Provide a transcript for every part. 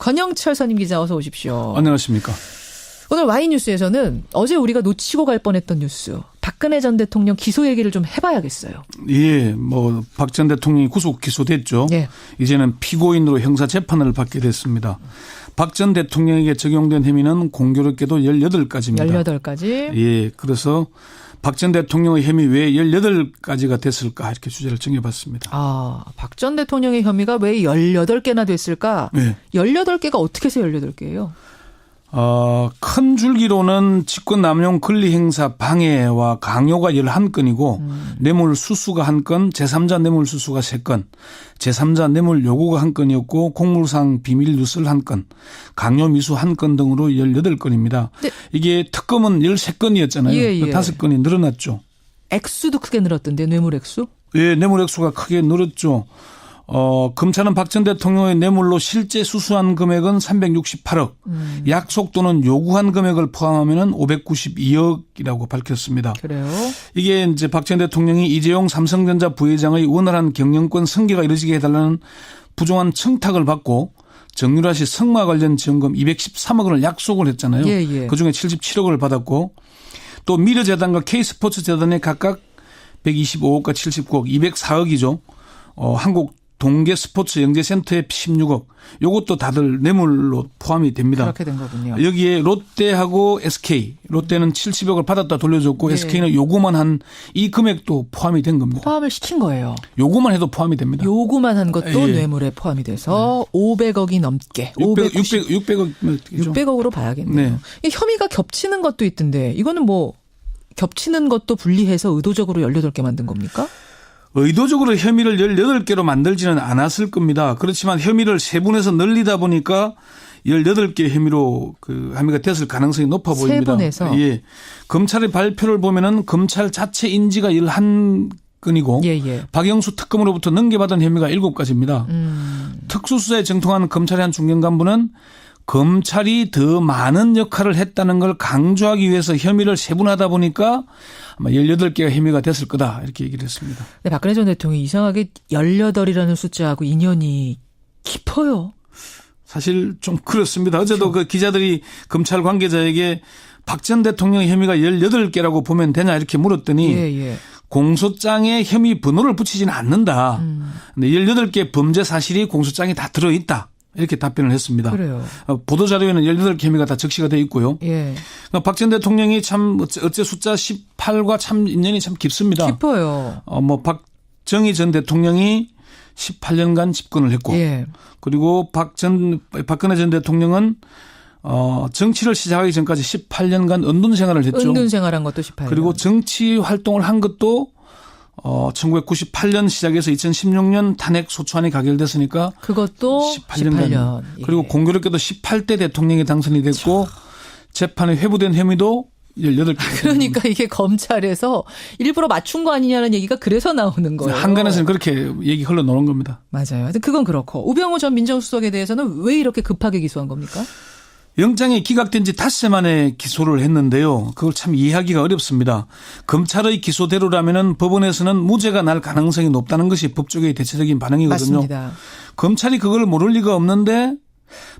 권영철 선임 기자 어서 오십시오. 안녕하십니까. 오늘 와이뉴스에서는 어제 우리가 놓치고 갈 뻔했던 뉴스. 박근혜 전 대통령 기소 얘기를 좀 해봐야겠어요. 예, 박 전 대통령이 구속 기소됐죠. 예. 이제는 피고인으로 형사 재판을 받게 됐습니다. 박 전 대통령에게 적용된 혐의는 공교롭게도 18가지입니다. 18가지. 예, 그래서 박 전 대통령의 혐의 왜 18가지가 됐을까 이렇게 주제를 정해봤습니다. 박 전 대통령의 혐의가 왜 18개나 됐을까? 네. 18개가 어떻게 해서 18개예요? 큰 줄기로는 직권남용 권리행사 방해와 강요가 11건이고 뇌물 수수가 1건, 제3자 뇌물 수수가 3건, 제3자 뇌물 요구가 1건이었고 공무상 비밀 누설 1건, 강요 미수 1건 등으로 18건입니다. 네. 이게 특검은 13건이었잖아요. 예, 예. 5건이 늘어났죠. 액수도 크게 늘었던데 뇌물 액수? 예, 뇌물 액수가 크게 늘었죠. 검찰은 박 전 대통령의 뇌물로 실제 수수한 금액은 368억, 약속 또는 요구한 금액을 포함하면 592억이라고 밝혔습니다. 그래요? 이게 이제 박 전 대통령이 이재용 삼성전자 부회장의 원활한 경영권 승계가 이루어지게 해달라는 부정한 청탁을 받고 정유라 씨 승마 관련 지원금 213억 원을 약속을 했잖아요. 예, 예. 그중에 77억을 받았고 또 미르재단과 K스포츠재단에 각각 125억과 79억, 204억이죠. 한국 동계 스포츠 영재센터에 16억. 이것도 다들 뇌물로 포함이 됩니다. 그렇게 된 거군요. 여기에 롯데하고 SK. 롯데는 70억을 받았다 돌려줬고 네. SK는 요구만 한 이 금액도 포함이 된 겁니다. 포함을 시킨 거예요. 요구만 해도 포함이 됩니다. 요구만 한 것도 예. 뇌물에 포함이 돼서 500억이 넘게. 600억으로 봐야겠네요. 네. 이 혐의가 겹치는 것도 있던데 이거는 겹치는 것도 분리해서 의도적으로 18개 만든 겁니까? 의도적으로 혐의를 18개로 만들지는 않았을 겁니다. 그렇지만 혐의를 세분해서 늘리다 보니까 18개 혐의로 혐의가 됐을 가능성이 높아 보입니다. 세분해서? 예. 검찰의 발표를 보면은 검찰 자체 인지가 11건이고 예. 박영수 특검으로부터 넘겨받은 혐의가 7가지입니다. 특수수사에 정통한 검찰의 한 중견 간부는 검찰이 더 많은 역할을 했다는 걸 강조하기 위해서 혐의를 세분하다 보니까 아마 18개가 혐의가 됐을 거다 이렇게 얘기를 했습니다. 네, 박근혜 전 대통령이 이상하게 18이라는 숫자하고 인연이 깊어요. 사실 좀 그렇습니다. 어제도 그 기자들이 검찰 관계자에게 박 전 대통령 혐의가 18개라고 보면 되냐 이렇게 물었더니 예. 공소장에 혐의 번호를 붙이지는 않는다. 근데 18개 범죄 사실이 공소장에 다 들어있다. 이렇게 답변을 했습니다. 그래요. 보도자료에는 18개 혐의가 다 적시가 되어 있고요. 예. 그러니까 박 전 대통령이 참 어째 숫자 18과 참 인연이 참 깊습니다. 깊어요. 박정희 전 대통령이 18년간 집권을 했고 예. 그리고 박근혜 전 대통령은 정치를 시작하기 전까지 18년간 은둔 생활을 했죠. 은둔 생활한 것도 18년. 그리고 정치 활동을 한 것도 1998년 시작해서 2016년 탄핵 소추안이 가결됐으니까 그것도 18년. 그리고 공교롭게도 18대 대통령이 당선이 됐고 재판에 회부된 혐의도 18개. 그러니까 이게 검찰에서 일부러 맞춘 거 아니냐는 얘기가 그래서 나오는 거예요. 한간에서는 그렇게 얘기 흘러나오는 겁니다. 맞아요. 하여튼 그건 그렇고 우병우 전 민정수석에 대해서는 왜 이렇게 급하게 기소한 겁니까? 영장이 기각된 지 닷새 만에 기소를 했는데요. 그걸 참 이해하기가 어렵습니다. 검찰의 기소대로라면 법원에서는 무죄가 날 가능성이 높다는 것이 법조계의 대체적인 반응이거든요. 맞습니다. 검찰이 그걸 모를 리가 없는데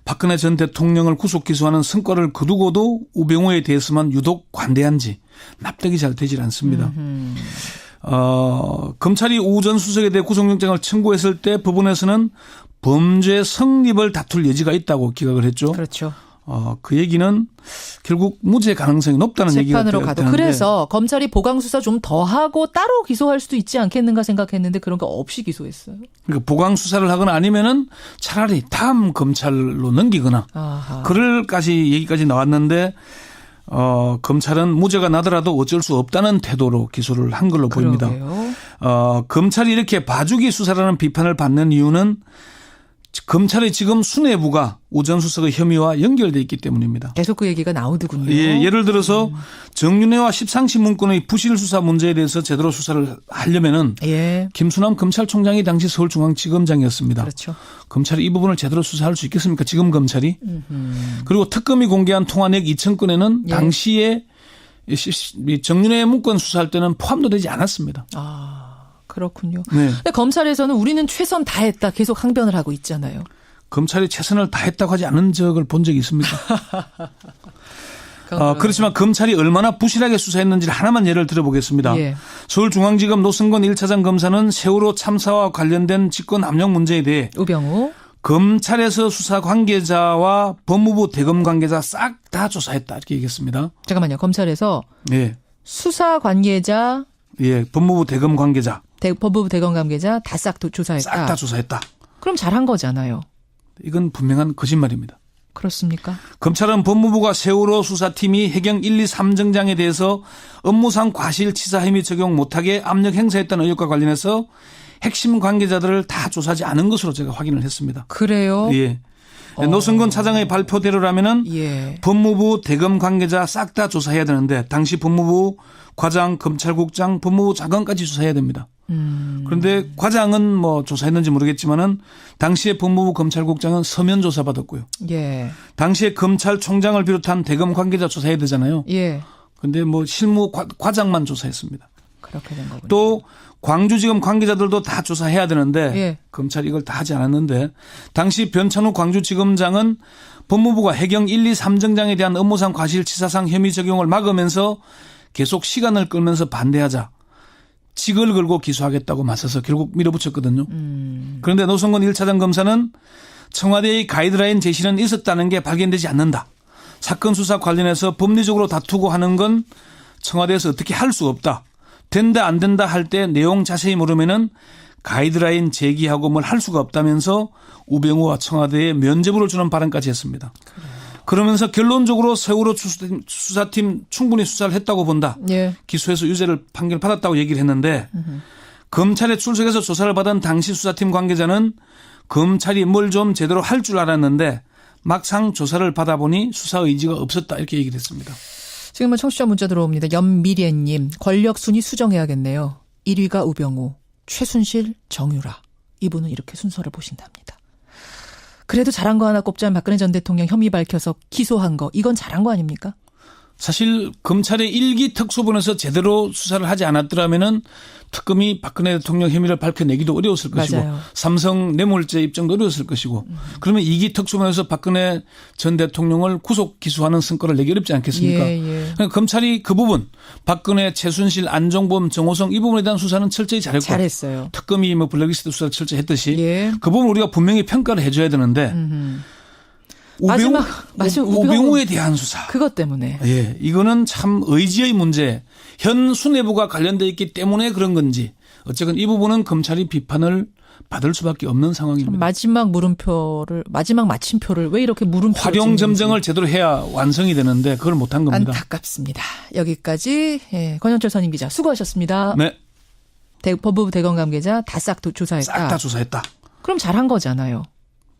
박근혜 전 대통령을 구속 기소하는 성과를 거두고도 우병우에 대해서만 유독 관대한지 납득이 잘 되질 않습니다. 검찰이 우 전 수석에 대해 구속영장을 청구했을 때 법원에서는 범죄 성립을 다툴 여지가 있다고 기각을 했죠. 그렇죠. 그 얘기는 결국 무죄 가능성이 높다는 얘기가 재판으로 가도. 그래서 검찰이 보강수사 좀 더 하고 따로 기소할 수도 있지 않겠는가 생각했는데 그런 거 없이 기소했어요. 그러니까 보강수사를 하거나 아니면은 차라리 다음 검찰로 넘기거나 그럴까지 얘기까지 나왔는데 검찰은 무죄가 나더라도 어쩔 수 없다는 태도로 기소를 한 걸로 보입니다. 검찰이 이렇게 봐주기 수사라는 비판을 받는 이유는 검찰의 지금 수뇌부가 우 전 수석의 혐의와 연결되어 있기 때문입니다. 계속 그 얘기가 나오더군요. 예, 예를 들어서 정윤회와 십상시 문건의 부실 수사 문제에 대해서 제대로 수사를 하려면은 김수남 검찰총장이 당시 서울중앙지검장이었습니다. 그렇죠. 검찰이 이 부분을 제대로 수사할 수 있겠습니까? 지금 검찰이. 그리고 특검이 공개한 통화내역 2,000건에는 당시에 정윤회 문건 수사할 때는 포함도 되지 않았습니다. 그렇군요. 네. 근데 검찰에서는 우리는 최선 다했다 계속 항변을 하고 있잖아요. 검찰이 최선을 다했다고 하지 않은 적을 본 적이 있습니까? 그렇지만 검찰이 얼마나 부실하게 수사했는지를 하나만 예를 들어보겠습니다. 예. 서울중앙지검 노승건 1차장 검사는 세월호 참사와 관련된 직권 압력 문제에 대해 우병우 검찰에서 수사 관계자와 법무부 대검 관계자 싹 다 조사했다 이렇게 얘기했습니다. 잠깐만요. 검찰에서 예. 수사 관계자 예, 법무부 대검 관계자 법무부 대검 관계자 다 싹 조사했다. 싹 다 조사했다. 그럼 잘한 거잖아요. 이건 분명한 거짓말입니다. 그렇습니까? 검찰은 법무부가 세월호 수사팀이 해경 1, 2, 3정장에 대해서 업무상 과실치사 혐의 적용 못하게 압력 행사했다는 의혹과 관련해서 핵심 관계자들을 다 조사하지 않은 것으로 제가 확인을 했습니다. 그래요? 예. 노승건 차장의 발표대로라면은 예. 법무부 대검 관계자 싹 다 조사해야 되는데 당시 법무부 과장, 검찰국장, 법무부 장관까지 조사해야 됩니다. 그런데 과장은 뭐 조사했는지 모르겠지만은 당시에 법무부 검찰국장은 서면 조사 받았고요. 예. 당시에 검찰총장을 비롯한 대검 관계자 조사해야 되잖아요. 예. 그런데 뭐 실무 과장만 조사했습니다. 그렇게 된 거군요. 또 광주지검 관계자들도 다 조사해야 되는데 예. 검찰이 이걸 다 하지 않았는데 당시 변찬우 광주지검장은 법무부가 해경 1, 2, 3정장에 대한 업무상 과실치사상 혐의 적용을 막으면서 계속 시간을 끌면서 반대하자 직을 걸고 기소하겠다고 맞서서 결국 밀어붙였거든요. 그런데 노승건 1차장 검사는 청와대의 가이드라인 제시는 있었다는 게 발견되지 않는다. 사건 수사 관련해서 법리적으로 다투고 하는 건 청와대에서 어떻게 할 수 없다. 된다 안 된다 할 때 내용 자세히 모르면은 가이드라인 제기하고 뭘 할 수가 없다면서 우병우와 청와대에 면죄부를 주는 발언까지 했습니다. 그러면서 결론적으로 세월호 수사팀 충분히 수사를 했다고 본다. 예. 기소해서 유죄를 판결받았다고 얘기를 했는데 검찰에 출석해서 조사를 받은 당시 수사팀 관계자는 검찰이 뭘 좀 제대로 할 줄 알았는데 막상 조사를 받아보니 수사 의지가 없었다 이렇게 얘기를 했습니다. 지금은 청취자 문자 들어옵니다. 연미래님 권력 순위 수정해야겠네요. 1위가 우병우, 최순실, 정유라. 이분은 이렇게 순서를 보신답니다. 그래도 잘한 거 하나 꼽자면 박근혜 전 대통령 혐의 밝혀서 기소한 거 이건 잘한 거 아닙니까? 사실 검찰의 1기 특수본에서 제대로 수사를 하지 않았더라면은 특검이 박근혜 대통령 혐의를 밝혀내기도 어려웠을 것이고 맞아요. 삼성 뇌물죄 입증도 어려웠을 것이고 그러면 2기 특수본에서 박근혜 전 대통령을 구속 기소하는 성과를 내기 어렵지 않겠습니까? 그러니까 검찰이 그 부분 박근혜, 최순실, 안종범, 정호성 이 부분에 대한 수사는 철저히 잘했고 잘했어요. 특검이 뭐 블랙리스트 수사를 철저히 했듯이 그 부분 우리가 분명히 평가를 해줘야 되는데 우병우에 대한 수사. 그것 때문에. 예, 이거는 참 의지의 문제. 현 수뇌부가 관련돼 있기 때문에 그런 건지. 어쨌든 이 부분은 검찰이 비판을 받을 수밖에 없는 상황입니다. 마지막 마침표를 왜 이렇게 물음표를 활용 점정을 제대로 해야 완성이 되는데 그걸 못한 겁니다. 안타깝습니다. 여기까지 권영철 선임 기자 수고하셨습니다. 네. 법무부 대검 관계자 다 싹 조사했다. 싹 다 조사했다. 그럼 잘한 거잖아요.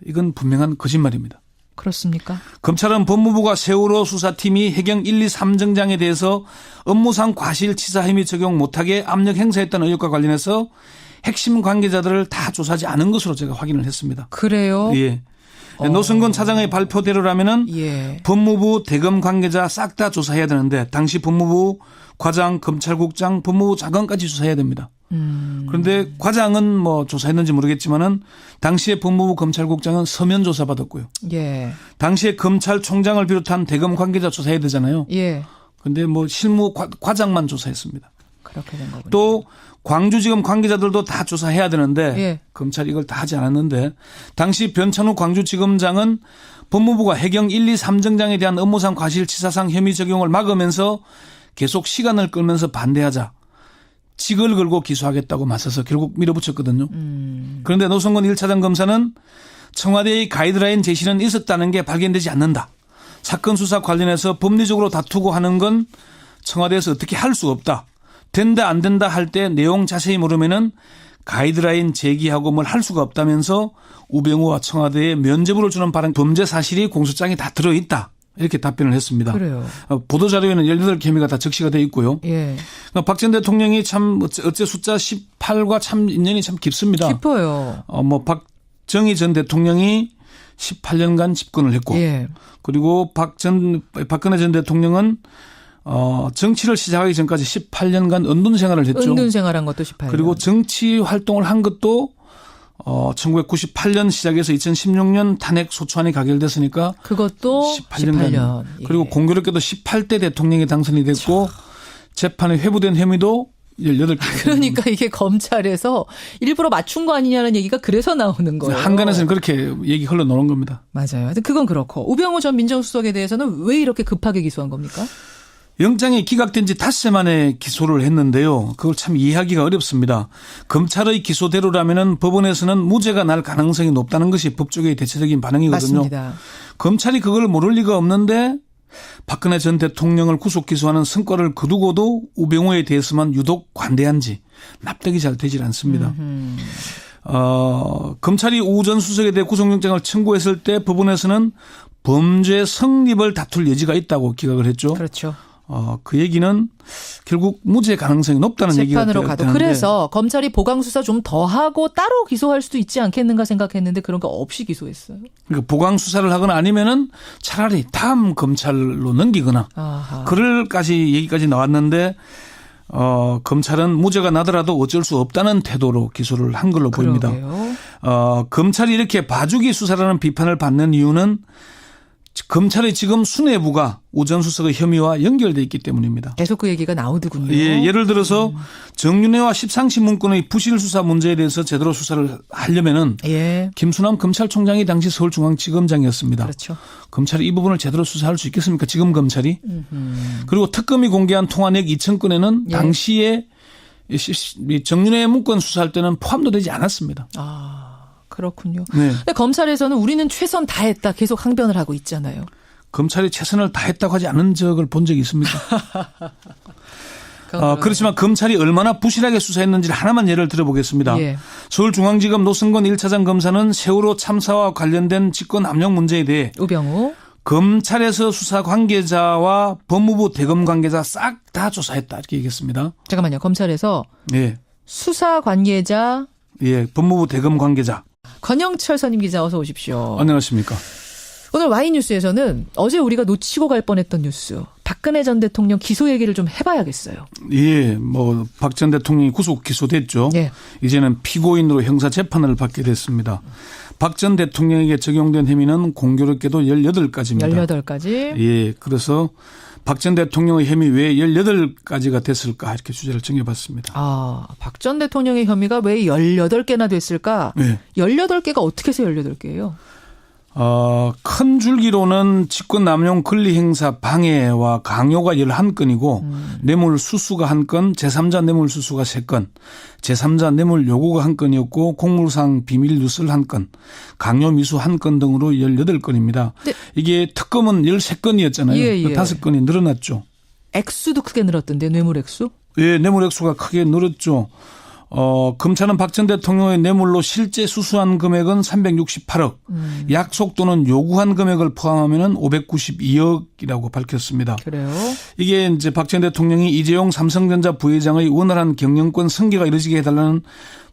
이건 분명한 거짓말입니다. 그렇습니까? 검찰은 법무부가 세월호 수사팀이 해경 1, 2, 3정장에 대해서 업무상 과실치사 혐의 적용 못하게 압력 행사했다는 의혹과 관련해서 핵심 관계자들을 다 조사하지 않은 것으로 제가 확인을 했습니다. 그래요? 예. 노승건 차장의 발표대로라면은 법무부 대검 관계자 싹 다 조사해야 되는데 당시 법무부 과장, 검찰국장, 법무부 장관까지 조사해야 됩니다. 그런데 과장은 뭐 조사했는지 모르겠지만은 당시에 법무부 검찰국장은 서면 조사 받았고요. 예. 당시에 검찰총장을 비롯한 대검 관계자 조사해야 되잖아요. 예. 그런데 뭐 실무 과장만 조사했습니다. 그렇게 된 거군요. 또 광주지검 관계자들도 다 조사해야 되는데 검찰이 이걸 다 하지 않았는데 당시 변찬우 광주지검장은 법무부가 해경 1, 2, 3정장에 대한 업무상 과실치사상 혐의 적용을 막으면서 계속 시간을 끌면서 반대하자 직을 걸고 기소하겠다고 맞서서 결국 밀어붙였거든요. 그런데 노승건 1차장 검사는 청와대의 가이드라인 제시는 있었다는 게 발견되지 않는다. 사건 수사 관련해서 법리적으로 다투고 하는 건 청와대에서 어떻게 할 수 없다. 된다 안 된다 할 때 내용 자세히 모르면은 가이드라인 제기하고 뭘 할 수가 없다면서 우병우와 청와대에 면죄부를 주는 발언 범죄 사실이 공소장에 다 들어있다. 이렇게 답변을 했습니다. 그래요. 보도자료에는 18개 혐의가 다 적시가 되어 있고요. 예. 박 전 대통령이 참 어째 숫자 18과 참 인연이 참 깊습니다. 깊어요. 박정희 전 대통령이 18년간 집권을 했고 그리고 박근혜 전 대통령은 정치를 시작하기 전까지 18년간 은둔 생활을 했죠. 은둔 생활한 것도 18년. 그리고 정치 활동을 한 것도 1998년 시작해서 2016년 탄핵 소추안이 가결됐으니까 그것도 18년. 그리고 공교롭게도 18대 대통령이 당선이 됐고 재판에 회부된 혐의도 18개. 그러니까 이게 검찰에서 일부러 맞춘 거 아니냐는 얘기가 그래서 나오는 거예요. 한간에서는 그렇게 얘기 흘러나오는 겁니다. 맞아요. 하여튼 그건 그렇고 우병우 전 민정수석에 대해서는 왜 이렇게 급하게 기소한 겁니까? 영장이 기각된 지 닷새 만에 기소를 했는데요. 그걸 참 이해하기가 어렵습니다. 검찰의 기소대로라면 법원에서는 무죄가 날 가능성이 높다는 것이 법조계의 대체적인 반응이거든요. 맞습니다. 검찰이 그걸 모를 리가 없는데 박근혜 전 대통령을 구속 기소하는 성과를 거두고도 우병우에 대해서만 유독 관대한지 납득이 잘 되질 않습니다. 검찰이 우 전 수석에 대해 구속영장을 청구했을 때 법원에서는 범죄 성립을 다툴 여지가 있다고 기각을 했죠. 그렇죠. 그 얘기는 결국 무죄 가능성이 높다는 얘기가 재판으로 가도. 되는데. 그래서 검찰이 보강 수사 좀 더 하고 따로 기소할 수도 있지 않겠는가 생각했는데 그런 거 없이 기소했어요. 그러니까 보강 수사를 하거나 아니면은 차라리 다음 검찰로 넘기거나 그럴까지 얘기까지 나왔는데 검찰은 무죄가 나더라도 어쩔 수 없다는 태도로 기소를 한 걸로 보입니다. 검찰이 이렇게 봐주기 수사라는 비판을 받는 이유는 검찰의 지금 수뇌부가 우 전 수석의 혐의와 연결돼 있기 때문입니다. 계속 그 얘기가 나오더군요. 예, 예를 들어서 정윤회와 십상시 문건의 부실 수사 문제에 대해서 제대로 수사를 하려면은 김수남 검찰총장이 당시 서울중앙지검장이었습니다. 그렇죠. 검찰이 이 부분을 제대로 수사할 수 있겠습니까? 지금 검찰이. 그리고 특검이 공개한 통화내역 2,000건에는 당시에 정윤회 문건 수사할 때는 포함도 되지 않았습니다. 그렇군요. 네. 근데 검찰에서는 우리는 최선 다했다 계속 항변을 하고 있잖아요. 검찰이 최선을 다했다고 하지 않은 적을 본 적이 있습니까? 그렇지만 검찰이 얼마나 부실하게 수사했는지를 하나만 예를 들어보겠습니다. 서울중앙지검 노승건 1차장 검사는 세월호 참사와 관련된 직권남용 문제에 대해 우병우 검찰에서 수사 관계자와 법무부 대검 관계자 싹 다 조사했다 이렇게 얘기했습니다. 잠깐만요. 검찰에서 수사 관계자 법무부 대검 관계자. 권영철 선임 기자 어서 오십시오. 안녕하십니까. 오늘 와이뉴스에서는 어제 우리가 놓치고 갈 뻔했던 뉴스 박근혜 전 대통령 기소 얘기를 좀 해봐야겠어요. 박 전 대통령이 구속 기소됐죠. 이제는 피고인으로 형사 재판을 받게 됐습니다. 박 전 대통령에게 적용된 혐의는 공교롭게도 18가지입니다. 18가지? 그래서 박 전 대통령의 혐의 왜 18가지가 됐을까 이렇게 주제를 정해봤습니다. 박 전 대통령의 혐의가 왜 18개나 됐을까? 18개가 어떻게 해서 18개예요? 큰 줄기로는 직권남용 권리행사 방해와 강요가 11건이고 뇌물 수수가 1건, 제3자 뇌물 수수가 3건, 제3자 뇌물 요구가 1건이었고 공무상 비밀 누설 1건, 강요 미수 1건 등으로 18건입니다. 이게 특검은 13건이었잖아요. 5건이 늘어났죠. 액수도 크게 늘었던데 뇌물 액수? 뇌물 액수가 크게 늘었죠. 검찰은 박 전 대통령의 뇌물로 실제 수수한 금액은 368억, 약속 또는 요구한 금액을 포함하면 592억이라고 밝혔습니다. 그래요? 이게 이제 박 전 대통령이 이재용 삼성전자 부회장의 원활한 경영권 승계가 이루어지게 해달라는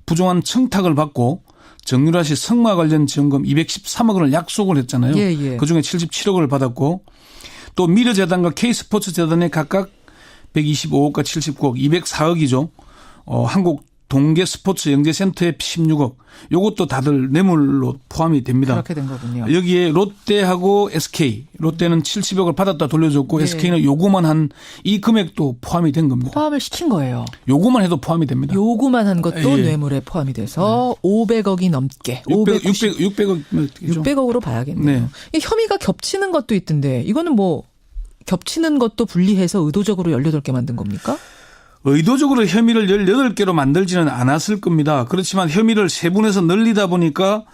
부정한 청탁을 받고 정유라 씨 성마 관련 지원금 213억 원을 약속을 했잖아요. 그중에 77억을 받았고 또 미르재단과 K스포츠재단에 각각 125억과 79억, 204억이죠. 한국 동계 스포츠 영재센터에 16억. 요것도 다들 뇌물로 포함이 됩니다. 그렇게 된 거군요. 여기에 롯데하고 SK. 롯데는 70억을 받았다 돌려줬고 SK는 요구만 한 이 금액도 포함이 된 겁니다. 포함을 시킨 거예요. 요구만 해도 포함이 됩니다. 요구만 한 것도 뇌물에 포함이 돼서 500억이 넘게. 600억으로 봐야겠네요. 이 혐의가 겹치는 것도 있던데 이거는 뭐 겹치는 것도 분리해서 의도적으로 18개 만든 겁니까? 의도적으로 혐의를 18개로 만들지는 않았을 겁니다. 그렇지만 혐의를 세분해서 늘리다 보니까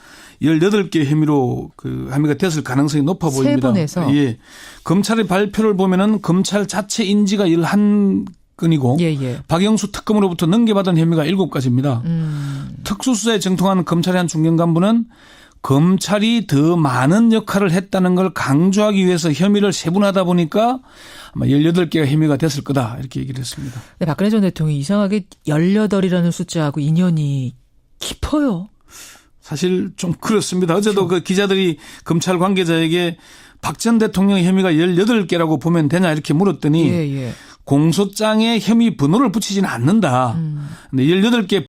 18개 혐의로 혐의가 됐을 가능성이 높아 보입니다. 세분해서? 검찰의 발표를 보면은 검찰 자체 인지가 11건이고 박영수 특검으로부터 넘겨받은 혐의가 7가지입니다. 특수수사에 정통한 검찰의 한 중견 간부는 검찰이 더 많은 역할을 했다는 걸 강조하기 위해서 혐의를 세분하다 보니까 아마 18개가 혐의가 됐을 거다 이렇게 얘기를 했습니다. 박근혜 전 대통령이 이상하게 18이라는 숫자하고 인연이 깊어요. 사실 좀 그렇습니다. 어제도 그 기자들이 검찰 관계자에게 박 전 대통령의 혐의가 18개라고 보면 되냐 이렇게 물었더니 공소장에 혐의 번호를 붙이지는 않는다. 근데 18개